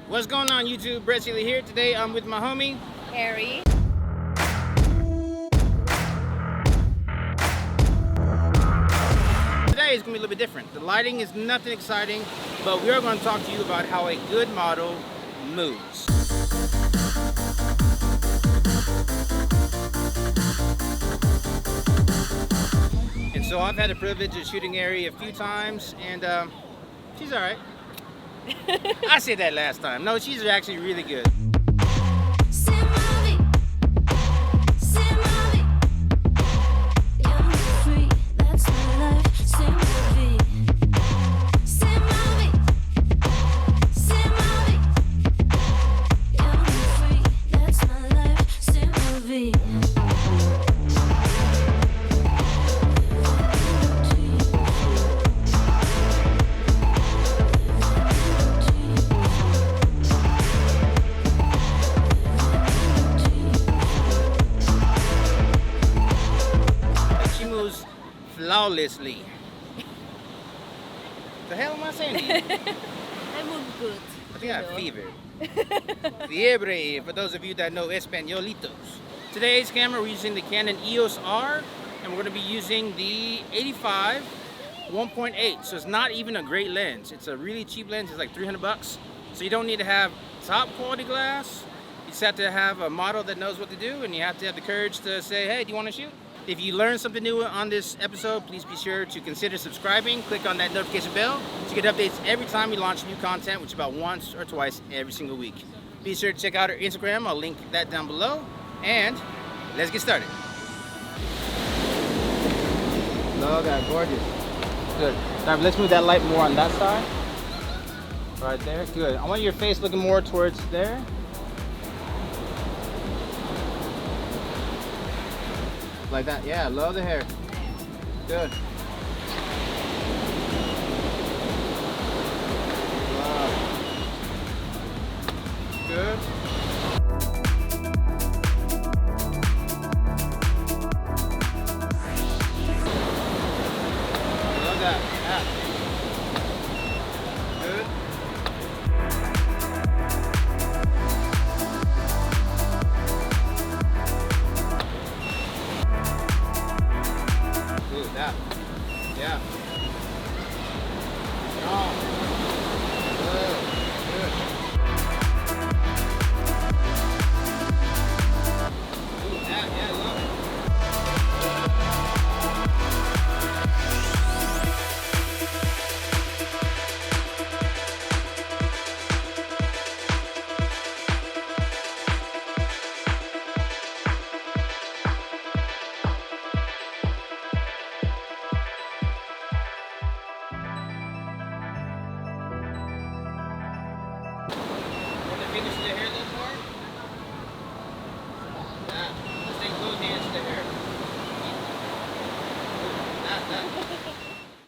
What's going on YouTube? Seeley here. Today I'm with my homie Eri. Today is going to be a little bit different. The lighting is nothing exciting, but we are going to talk to you about how a good model moves. And so I've had the privilege of shooting Eri a few times, and she's all right. I said that last time. No, she's actually really good. Flawlessly. The hell am I saying? I move good. I think I have fever. Fiebre, for those of you that know Españolitos. Today's camera, we're using the Canon EOS R, and we're going to be using the 85 1.8. So it's not even a great lens. It's a really cheap lens. It's like 300 bucks. So you don't need to have top quality glass. You just have to have a model that knows what to do, and you have to have the courage to say, hey, do you want to shoot? If you learned something new on this episode, please be sure to consider subscribing. Click on that notification bell to get updates every time we launch new content, which is about once or twice every single week. Be sure to check out our Instagram. I'll link that down below. And let's get started. Look at that, gorgeous. Good. Now let's move that light more on that side. Right there, good. I want your face looking more towards there. Like that, yeah, love the hair. Good. Wow. Good. Love that. Yeah. Good. That. Yeah. Strong. Good. Good. Ooh, that. Yeah, I love it. Finish the hair a little more. That. Stay close hands to the hair. That.